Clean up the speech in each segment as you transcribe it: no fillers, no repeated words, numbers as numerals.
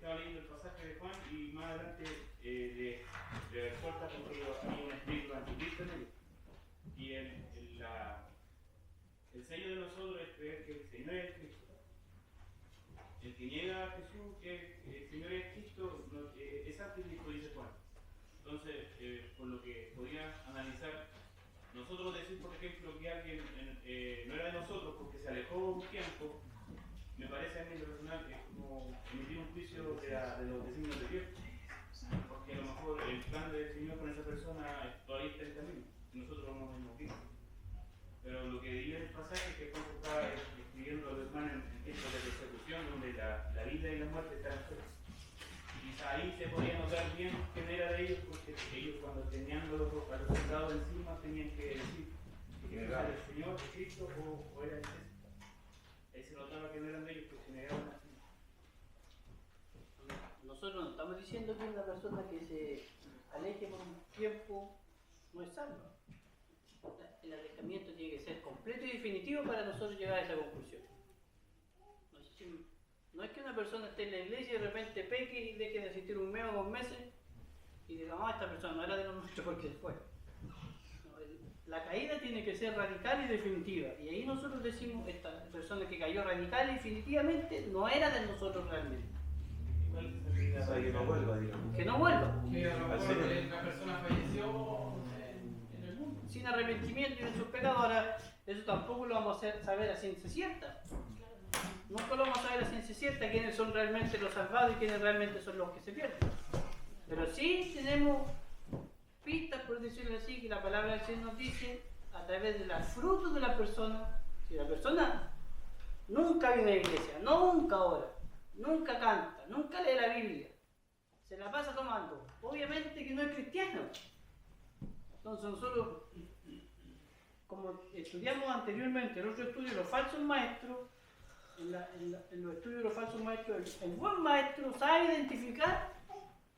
estaba leyendo el pasaje de Juan y más adelante le reporta porque hay un espíritu anticristo en ellos. Y el sello de nosotros es creer que el Señor es Cristo. El que niega a Jesús que el Señor es Cristo es anticristo, dice Juan. Entonces, por lo que podía analizar, nosotros decir, por ejemplo, que alguien no era de nosotros porque se alejó un tiempo, me parece a mí en lo personal que es como emitir un juicio de los designios de Dios. Porque a lo mejor el plan del Señor con esa persona todavía está en camino. Nosotros no lo hemos visto. Pero lo que dice el pasaje es que Juan estaba escribiendo a los hermanos en tiempos de persecución, donde la vida y la muerte están cerca. Quizá ahí se podía notar bien quién era de ellos, porque ellos cuando tenían a los soldados encima tenían que decir que era el Señor, Cristo o era el César. Ahí se notaba que no eran de ellos, que se negaban así. Nosotros no estamos diciendo que una persona que se aleje por un tiempo no es salva. El alejamiento tiene que ser completo y definitivo para nosotros llegar a esa conclusión. No es que una persona esté en la iglesia y de repente peque y deje de asistir un mes o 2 meses y diga, esta persona no era de los nuestros porque se fue. La caída tiene que ser radical y definitiva. Y ahí nosotros decimos, esta persona que cayó radical y definitivamente no era de nosotros realmente. O sea, que no vuelva, digamos. Que no vuelva. Que a lo mejor la persona falleció en el mundo. Sin arrepentimiento y en sus pecados. Ahora, eso tampoco lo vamos a saber a ciencia cierta. Nunca lo vamos a saber a ciencia cierta quiénes son realmente los salvados y quiénes realmente son los que se pierden. Pero sí tenemos pistas, por decirlo así, que la palabra del Señor nos dice a través de los frutos de la persona. Si la persona nunca viene a la iglesia, nunca ora, nunca canta, nunca lee la Biblia, se la pasa tomando, obviamente que no es cristiano. Entonces nosotros, como estudiamos anteriormente en otro estudio, los falsos maestros, en los estudios de los falsos maestros, el buen maestro sabe identificar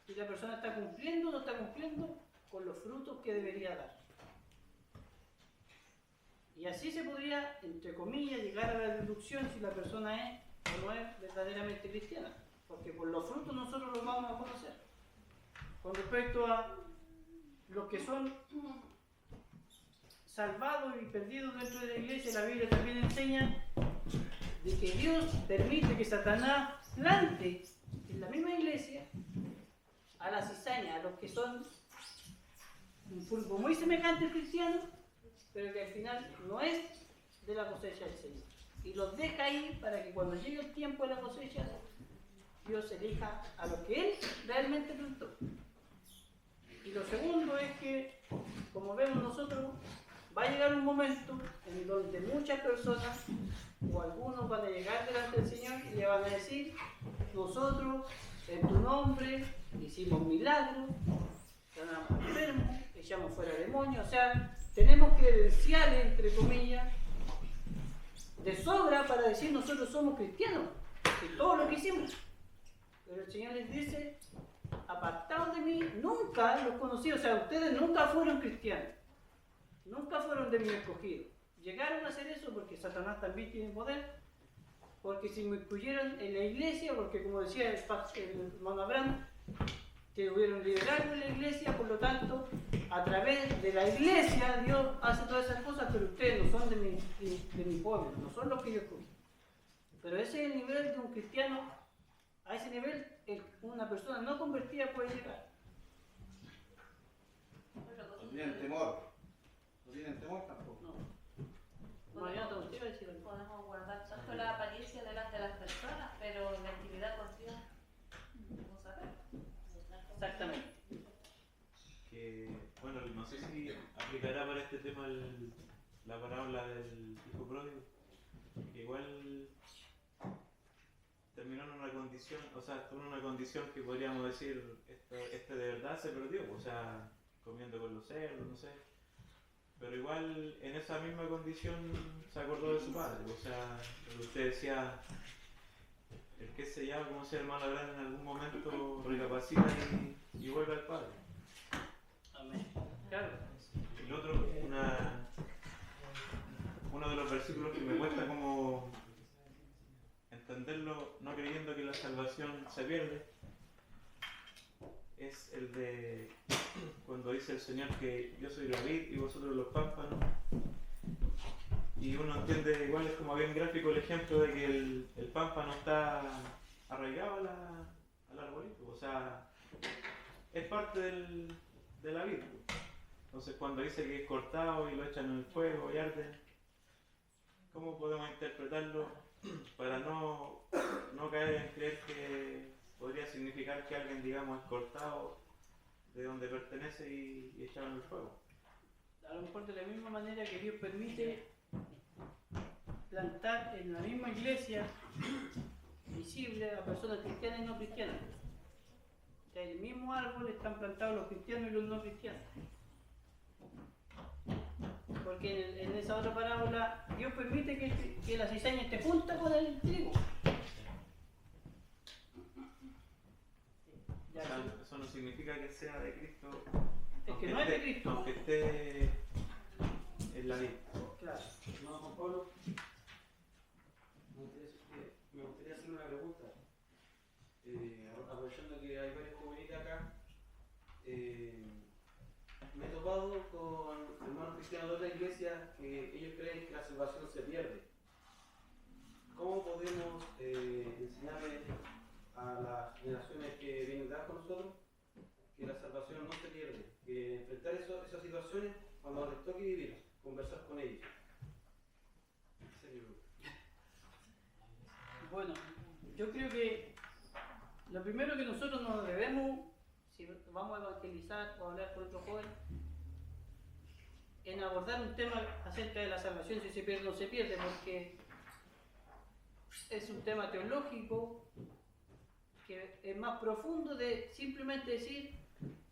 si la persona está cumpliendo o no está cumpliendo con los frutos que debería dar. Y así se podría, entre comillas, llegar a la deducción si la persona es o no es verdaderamente cristiana. Porque por los frutos nosotros los vamos a conocer. Con respecto a los que son salvados y perdidos dentro de la iglesia, la Biblia también enseña de que Dios permite que Satanás plante en la misma iglesia a la cizaña, a los que son un fruto muy semejante al cristiano, pero que al final no es de la cosecha del Señor. Y los deja ahí para que cuando llegue el tiempo de la cosecha, Dios elija a los que Él realmente plantó. Y lo segundo es que, como vemos nosotros, va a llegar un momento en donde muchas personas o algunos van a llegar delante del Señor y le van a decir, nosotros en tu nombre hicimos milagros, sanamos enfermos, echamos fuera demonios, o sea, tenemos credenciales, entre comillas, de sobra para decir nosotros somos cristianos, de todo lo que hicimos. Pero el Señor les dice, apartados de mí, nunca los conocí, o sea, ustedes nunca fueron cristianos, nunca fueron de mi escogido. Llegaron a hacer eso porque Satanás también tiene poder, porque se incluyeron en la iglesia, porque como decía el hermano Abraham, que hubieron liderazgo en la iglesia, por lo tanto, a través de la iglesia Dios hace todas esas cosas, pero ustedes no son de mi pueblo, no son los que yo escogí. Pero ese es el nivel de un cristiano, a ese nivel una persona no convertida puede llegar. No tienen temor. No tienen temor tampoco. No, yo no tengo que decir algo. Podemos guardar tanto la apariencia delante de las personas, pero la intimidad con Dios no sabemos. Exactamente. Que, bueno, no sé si aplicará para este tema la parábola del hijo pródigo, que igual terminó en una condición, o sea, estuvo en una condición que podríamos decir, este de verdad se perdió, o sea, comiendo con los cerdos, no sé. Pero igual en esa misma condición se acordó de su padre, o sea, lo que usted decía, el que es sellado, como sea hermano Abraham, en algún momento recapacita y vuelve al padre. Amén. Claro. El otro, uno de los versículos que me cuesta como entenderlo, no creyendo que la salvación se pierde, es el de cuando dice el Señor que yo soy la vid y vosotros los pámpanos. Y uno entiende, igual es como bien gráfico el ejemplo de que el pámpano está arraigado al arbolito, o sea, es parte de la vid. Entonces cuando dice que es cortado y lo echan en el fuego y arde, ¿cómo podemos interpretarlo para no caer en creer que podría significar que alguien, digamos, es cortado de donde pertenece y echado en el fuego? A lo mejor de la misma manera que Dios permite plantar en la misma iglesia visible a personas cristianas y no cristianas. O sea, en el mismo árbol están plantados los cristianos y los no cristianos. Porque en esa otra parábola Dios permite que la cizaña esté junta con el trigo. O sea, eso no significa que sea de Cristo. Es que no es de Cristo. Aunque esté en la vid. Claro. Hermano Juan Pablo, me gustaría hacer una pregunta. Aprovechando que hay varios comunitas acá, me he topado con hermanos cristianos de otra iglesia que ellos creen que la salvación se pierde. ¿Cómo podemos enseñarles a las generaciones que vienen detrás con nosotros que la salvación no se pierde? Que enfrentar esas situaciones cuando les toque vivir, conversar con ellos. Bueno, yo creo que lo primero que nosotros nos debemos, si vamos a evangelizar o hablar con otro joven, en abordar un tema acerca de la salvación, si se pierde o no se pierde, porque es un tema teológico que es más profundo de simplemente decir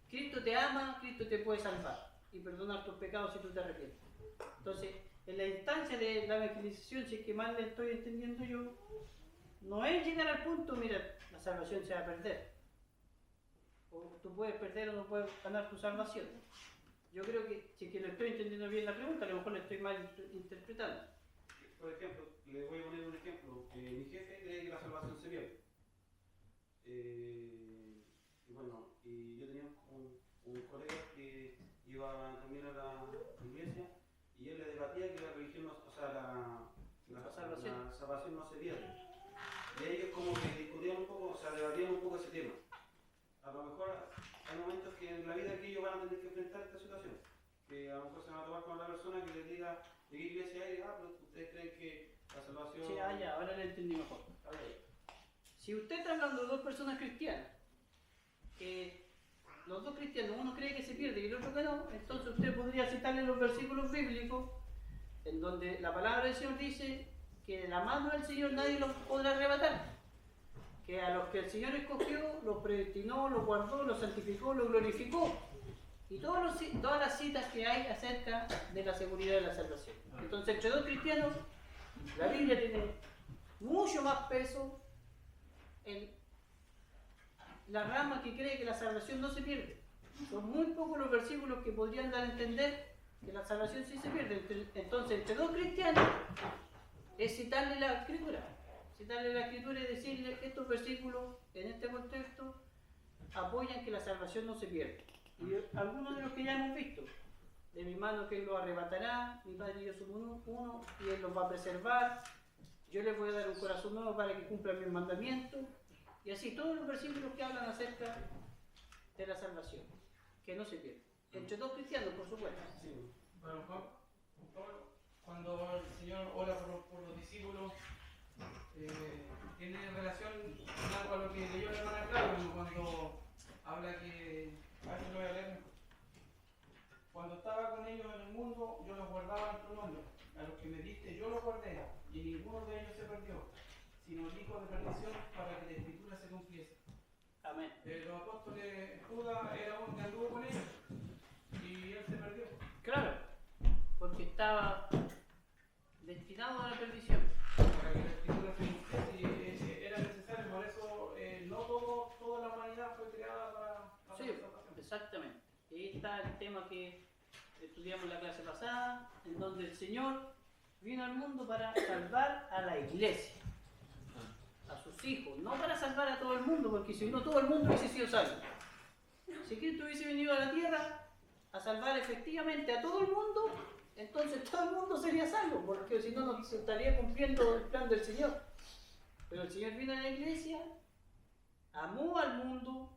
Cristo te ama, Cristo te puede salvar y perdonar tus pecados si tú te arrepientes. Entonces, en la instancia de la evangelización, si es que mal le estoy entendiendo yo, no es llegar al punto, mira, la salvación se va a perder. O tú puedes perder o no puedes ganar tu salvación. Yo creo que, si es que lo estoy entendiendo bien la pregunta, a lo mejor le estoy mal interpretando. Por ejemplo, le voy a poner un ejemplo. Mi jefe cree que la salvación se pierde. Y bueno, y yo tenía un colega que iba también a la iglesia y él le debatía que la religión, o sea, la salvación no se pierde. Y ellos como que discutían un poco, o sea, debatían un poco ese tema. A lo mejor hay momentos que en la vida que ellos van a tener que enfrentar esta situación. Que a lo mejor se van a tomar con otra persona que les diga de qué iglesia es, pero ustedes creen que la salvación... Sí, ya, ahora le entendí mejor. Si usted está hablando de dos personas cristianas, que los dos cristianos, uno cree que se pierde y el otro que no, entonces usted podría citarle los versículos bíblicos en donde la palabra del Señor dice que de la mano del Señor nadie los podrá arrebatar, que a los que el Señor escogió, los predestinó, los guardó, los santificó, los glorificó, y todas las citas que hay acerca de la seguridad de la salvación. Entonces, entre dos cristianos, la Biblia tiene mucho más peso en la rama que cree que la salvación no se pierde. Son muy pocos los versículos que podrían dar a entender que la salvación sí se pierde. Entonces, entre dos cristianos, es citarle la escritura y decirle que estos versículos, en este contexto, apoyan que la salvación no se pierde. Y algunos de los que ya hemos visto, de mi mano que Él los arrebatará, mi Padre y yo somos uno, y Él los va a preservar, yo les voy a dar un corazón nuevo para que cumplan mis mandamientos, y así todos los versículos que hablan acerca de la salvación, que no se pierde. Entre dos cristianos, por supuesto. Sí. Bueno, cuando el Señor ora por los discípulos, tiene relación con algo a lo que leyó la hermana Claudia, cuando habla que, a ver si lo voy a leer, cuando estaba con ellos en el mundo, yo los guardaba en tu nombre, a los que me diste yo los guardé, y ninguno de ellos se perdió, sino el hijo de perdición, para que la escritura se cumpliese. Amén. Los apóstoles, Judas era uno que anduvo con ellos, y él se perdió. Claro, porque estaba destinado a la perdición. Para que la escritura se cumpliese, era necesario, por eso no toda la humanidad fue creada para Sí, la salvación. exactamente. Ahí está el tema que estudiamos en la clase pasada, en donde el Señor vino al mundo para salvar a la iglesia, a sus hijos, no para salvar a todo el mundo, porque si no todo el mundo hubiese sido salvo. Si Cristo hubiese venido a la tierra a salvar efectivamente a todo el mundo, entonces todo el mundo sería salvo, porque si no, no se estaría cumpliendo el plan del Señor. Pero el Señor vino a la iglesia, amó al mundo,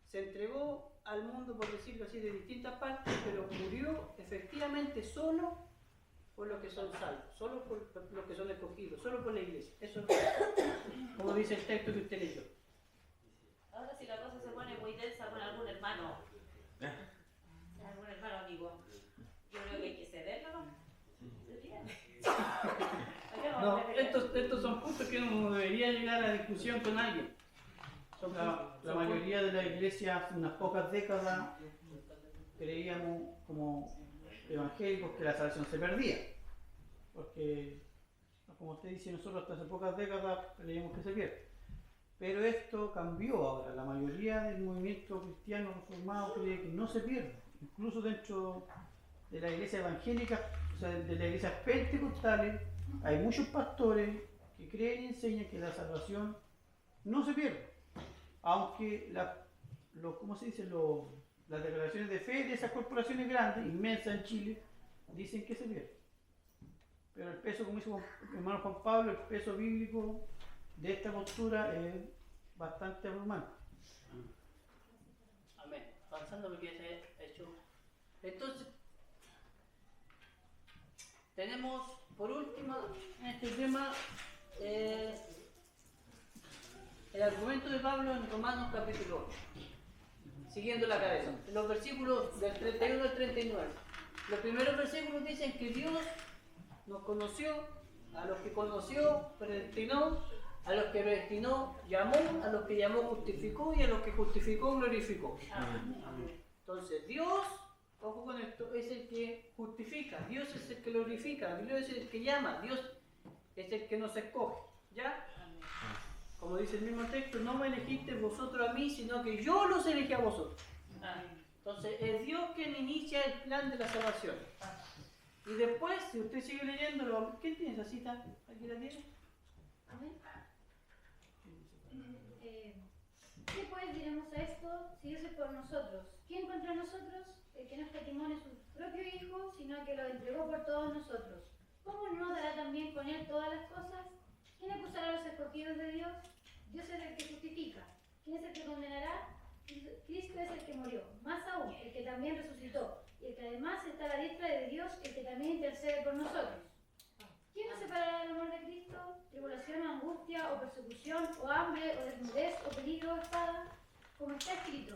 se entregó al mundo, por decirlo así, de distintas partes, pero murió efectivamente solo por los que son salvos, solo por los que son escogidos, solo por la iglesia. Eso es como dice el texto que usted leyó. Ahora si la cosa se pone muy densa con algún hermano amigo, yo creo que hay que cederlo, ¿no? No, estos son puntos que no debería llegar a discusión con alguien. La mayoría de la iglesia hace unas pocas décadas creíamos como evangélicos que la salvación se perdía. Porque, como usted dice, nosotros hasta hace pocas décadas creíamos que se pierde. Pero esto cambió ahora. La mayoría del movimiento cristiano reformado cree que no se pierde. Incluso dentro de la iglesia evangélica, o sea, de las iglesias pentecostales, hay muchos pastores que creen y enseñan que la salvación no se pierde. Aunque ¿cómo se dice? Las declaraciones de fe de esas corporaciones grandes, inmensas en Chile, dicen que se pierde. Pero el peso, como dice mi hermano Juan Pablo, el peso bíblico de esta postura es bastante abrumante. Amén. Avanzando lo que ya se ha hecho. Entonces, tenemos por último en este tema el argumento de Pablo en Romanos capítulo 8, siguiendo la cabeza, en los versículos del 31 al 39. Los primeros versículos dicen que Dios nos conoció, a los que conoció, predestinó, a los que predestinó, llamó, a los que llamó, justificó, y a los que justificó, glorificó. Entonces, Dios, ojo con esto, es el que justifica, Dios es el que glorifica, Dios es el que llama, Dios es el que nos escoge. ¿Ya? Como dice el mismo texto, no me elegisteis vosotros a mí, sino que yo los elegí a vosotros. Entonces, es Dios quien inicia el plan de la salvación. Y después, si usted sigue leyendo, ¿quién tiene esa cita? ¿Aquí la tiene? Amén. ¿Qué pues diremos a esto? Si Dios es por nosotros, ¿quién contra nosotros? El que no escatimó a su propio Hijo, sino que lo entregó por todos nosotros. ¿Cómo no dará también con él todas las cosas? ¿Quién acusará a los escogidos de Dios? Dios es el que justifica. ¿Quién es el que condenará? Cristo es el que murió, más aún, el que también resucitó, y el que además está a la diestra de Dios, el que también intercede por nosotros. ¿Quién nos separará del amor de Cristo? ¿Tribulación, o angustia, o persecución, o hambre, o desnudez, o peligro, o espada? Como está escrito: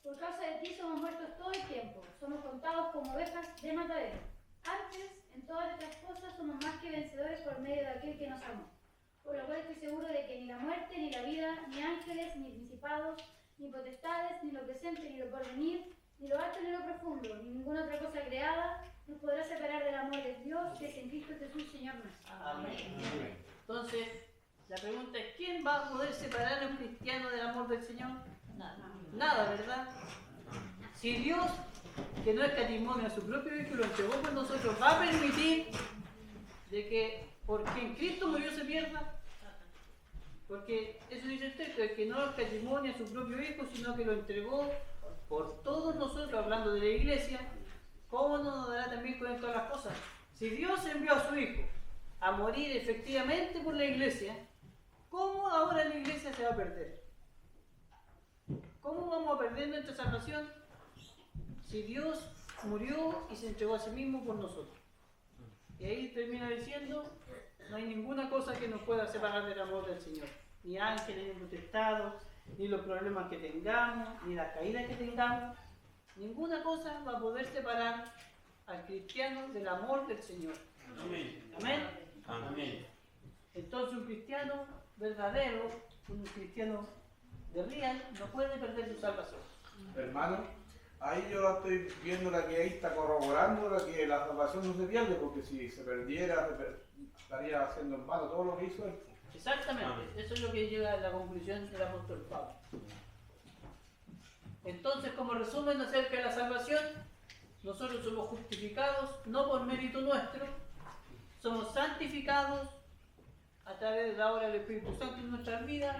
por causa de ti somos muertos todo el tiempo, somos contados como ovejas de matadero. Antes, en todas estas cosas somos más que vencedores por medio de aquel que nos amó. Por lo cual estoy seguro de que ni la muerte, ni la vida, ni ángeles, ni principados, ni potestades, ni lo presente, ni lo porvenir, ni lo alto, ni lo profundo, ni ninguna otra cosa creada nos podrá separar del amor de Dios que es en Cristo Jesús, Señor nuestro. Amén. Entonces, la pregunta es, ¿quién va a poder separar a un cristiano del amor del Señor? Nada, ¿verdad? Si Dios, que no escatimó a su propio Hijo, lo entregó por nosotros, va a permitir de que porque en Cristo murió se pierda. Porque eso dice el texto, el que no escatimó a su propio Hijo, sino que lo entregó por todos nosotros, hablando de la iglesia, ¿cómo no nos dará también con todas las cosas? Si Dios envió a su Hijo a morir efectivamente por la iglesia, ¿cómo ahora la iglesia se va a perder? ¿Cómo vamos a perder nuestra salvación si Dios murió y se entregó a sí mismo por nosotros? Y ahí termina diciendo, no hay ninguna cosa que nos pueda separar del amor del Señor. Ni ángeles, ni potestados, ni los problemas que tengamos, ni las caídas que tengamos. Ninguna cosa va a poder separar al cristiano del amor del Señor. Amén. Amén. Amén. Entonces un cristiano verdadero, un cristiano de real, no puede perder su salvación. Hermano, ahí yo la estoy viendo, la que ahí está corroborando la que la salvación no se pierde, porque si se perdiera, estaría haciendo en vano todo lo que hizo él. Exactamente, eso es lo que llega a la conclusión del apóstol Pablo. Entonces, como resumen acerca de la salvación, nosotros somos justificados no por mérito nuestro, somos santificados a través de la obra del Espíritu Santo en nuestras vidas,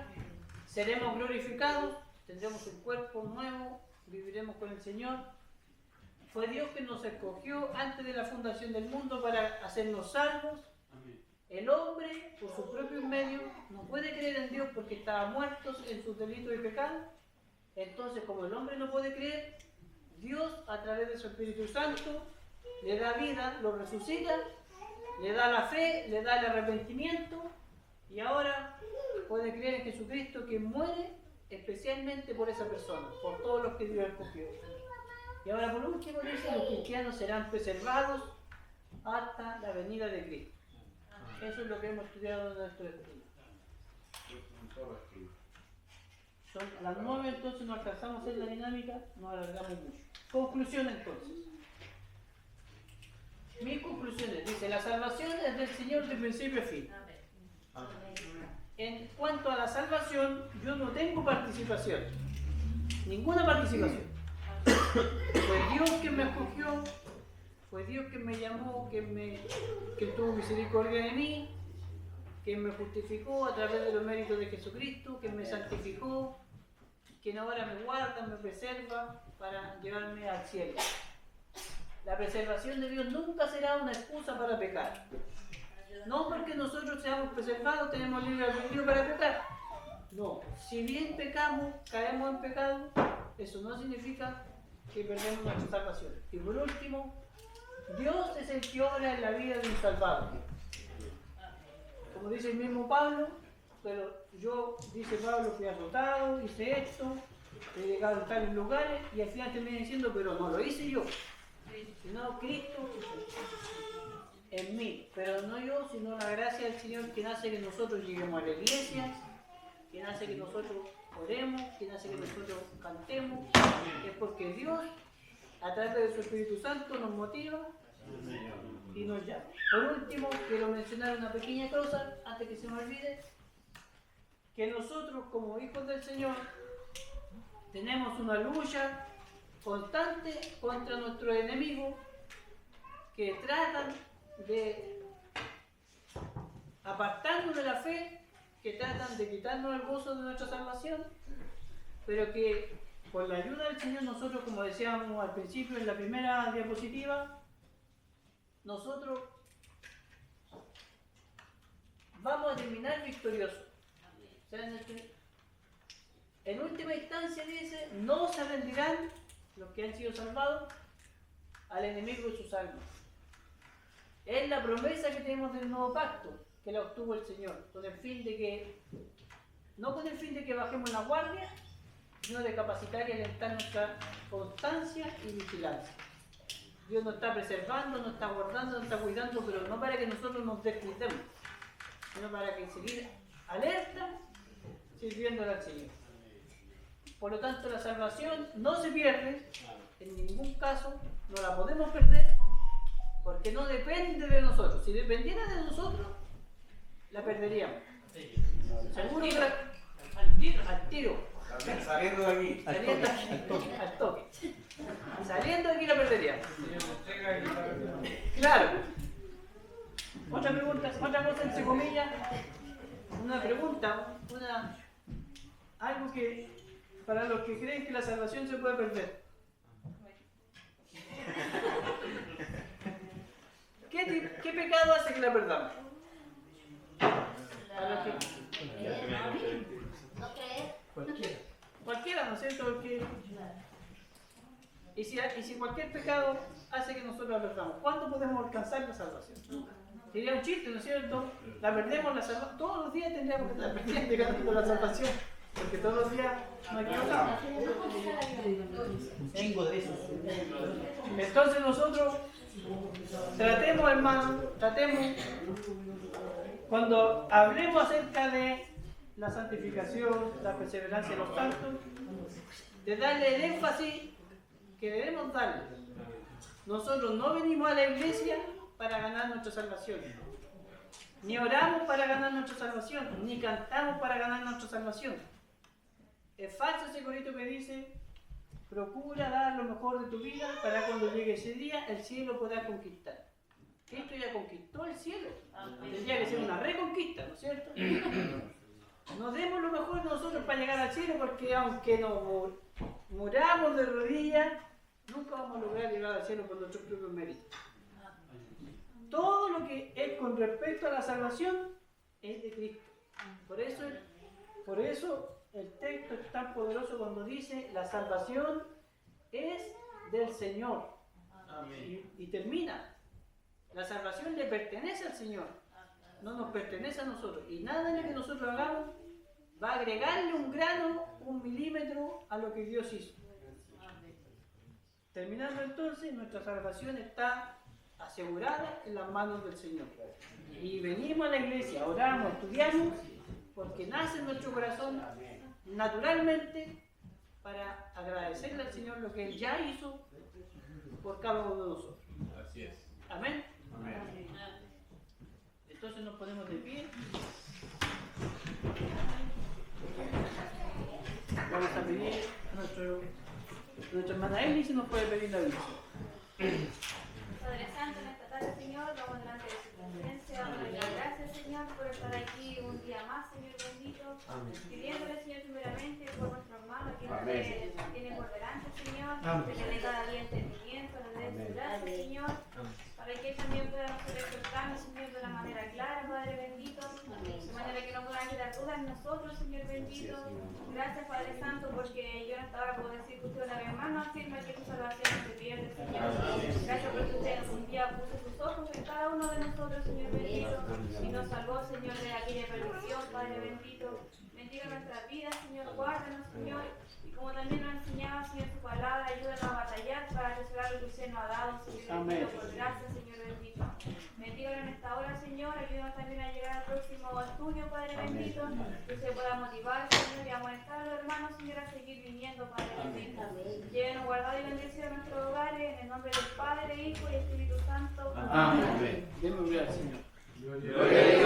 seremos glorificados, tendremos un cuerpo nuevo, viviremos con el Señor. Fue Dios que nos escogió antes de la fundación del mundo para hacernos salvos. El hombre, por su propio medio, no puede creer en Dios porque estaba muerto en sus delitos y pecados. Entonces, como el hombre no puede creer, Dios, a través de su Espíritu Santo, le da vida, lo resucita, le da la fe, le da el arrepentimiento, y ahora puede creer en Jesucristo, que muere especialmente por esa persona, por todos los que Dios escogió. Y ahora, por último, dice: los cristianos serán preservados hasta la venida de Cristo. Eso es lo que hemos estudiado en nuestro estudio. Son las 9, entonces no alcanzamos a hacer la dinámica, nos alargamos mucho. Conclusión, entonces. Mis conclusiones: dice, la salvación es del Señor de principio a fin. En cuanto a la salvación, yo no tengo participación, ninguna participación. Fue Dios que me escogió, fue Dios que me llamó, que tuvo misericordia de mí, que me justificó a través de los méritos de Jesucristo, que me santificó, que ahora me guarda, me preserva para llevarme al cielo. La preservación de Dios nunca será una excusa para pecar. No porque nosotros seamos preservados tenemos libre albedrío para pecar. No, si bien pecamos, caemos en pecado, eso no significa que perdemos nuestra salvación. Y por último, Dios es el que obra en la vida de un salvado. Como dice el mismo Pablo, pero yo, dice Pablo, fui azotado, hice esto, he llegado a tales lugares, y al final termina diciendo, pero no lo hice yo, sino Cristo en mí. Pero no yo, sino la gracia del Señor, quien hace que nosotros lleguemos a la iglesia, quien hace que nosotros oremos, quien hace que nosotros cantemos. Es porque Dios, a través de su Espíritu Santo, nos motiva y nos llama. Por último, quiero mencionar una pequeña cosa, antes que se me olvide, que nosotros como hijos del Señor tenemos una lucha constante contra nuestros enemigos que tratan de apartarnos de la fe, que tratan de quitarnos el gozo de nuestra salvación, pero que por la ayuda del Señor nosotros, como decíamos al principio en la primera diapositiva, nosotros vamos a terminar victoriosos. O sea, en última instancia dice, no se rendirán los que han sido salvados al enemigo de sus almas. Es la promesa que tenemos del nuevo pacto, que la obtuvo el Señor, con el fin de que, no con el fin de que bajemos la guardia, sino de capacitar y alentar nuestra constancia y vigilancia. Dios nos está preservando, nos está guardando, nos está cuidando, pero no para que nosotros nos descuidemos, sino para que seguir alerta, sirviéndole al Señor. Por lo tanto, la salvación no se pierde, en ningún caso, no la podemos perder, porque no depende de nosotros. Si dependiera de nosotros, la perderíamos. Seguro que al tiro. Saliendo de aquí. Al toque. Saliendo de aquí la perderíamos. Claro. Otra pregunta, otra cosa entre comillas, una pregunta, algo que para los que creen que la salvación se puede perder. ¿Qué pecado hace que la perdamos? No creer. Cualquiera, ¿no es cierto? Porque... Y si cualquier pecado hace que nosotros la perdamos, ¿cuándo podemos alcanzar la salvación? Sería un chiste, ¿no es cierto? La perdemos, la salvación. Todos los días tendríamos que estar perdiendo la salvación, porque todos los días nos equivocamos. Un chingo de esos. Entonces nosotros tratemos, hermano, cuando hablemos acerca de la santificación, la perseverancia de los santos, de darle el énfasis que debemos darle. Nosotros no venimos a la iglesia para ganar nuestra salvación, ni oramos para ganar nuestra salvación, ni cantamos para ganar nuestra salvación. Es falso ese corito que dice: procura dar lo mejor de tu vida para cuando llegue ese día el cielo pueda conquistar. Cristo ya conquistó el cielo. Tendría que ser una reconquista, ¿no es cierto? no demos lo mejor de nosotros para llegar al cielo, porque aunque nos muramos de rodillas, nunca vamos a lograr llegar al cielo por nuestros propios méritos. Todo lo que es con respecto a la salvación es de Cristo. Por eso el texto es tan poderoso cuando dice la salvación es del Señor. Y termina. La salvación le pertenece al Señor, no nos pertenece a nosotros. Y nada de lo que nosotros hagamos va a agregarle un grano, un milímetro a lo que Dios hizo. Terminando entonces, nuestra salvación está asegurada en las manos del Señor. Y venimos a la iglesia, oramos, estudiamos, porque nace en nuestro corazón naturalmente para agradecerle al Señor lo que Él ya hizo por cada uno de nosotros. Así es. Amén. Amén. Entonces nos ponemos de pie. Vamos a pedir a nuestra hermana Eli si nos puede pedir la bendición. Padre Santo, en esta tarde, Señor, vamos delante de su presencia, vamos a dar gracias, Señor, por estar aquí un día más, Señor bendito, pidiéndole, Señor, primeramente por nuestro hermano que nos tiene por delante, Señor, que le dé cada día entendimiento, le dé su gracia, Señor, para que también podamos ser exhortados, Señor, de una manera clara, Padre bendito, de manera que no puedan quedar dudas en nosotros, Señor bendito. Gracias, Padre Santo, porque yo en esta hora puedo decir que usted es mi hermano, afirma que tu salvación no se pierde, Señor. Gracias porque usted un día puso sus ojos en cada uno de nosotros, Señor bendito, y nos salvó, Señor, de aquella perdición, Padre bendito. Bendiga nuestras vidas, Señor, guárdanos, Señor, y como también nos enseñaba, Señor, su palabra, ayúdanos a batallar para restaurar lo que usted nos ha dado, Señor bendito, por gracias, Señor bendito. Bendíganos en esta hora, Señor, ayúdanos también a llegar al próximo estudio, Padre bendito, que usted pueda motivar, Señor, y amonestar a los hermanos, Señor, a seguir viniendo, Padre bendito. Llévenos guardado y bendecido a nuestros hogares, en el nombre del Padre, Hijo y Espíritu Santo. Amén. Demos gracias, Señor. Gloria a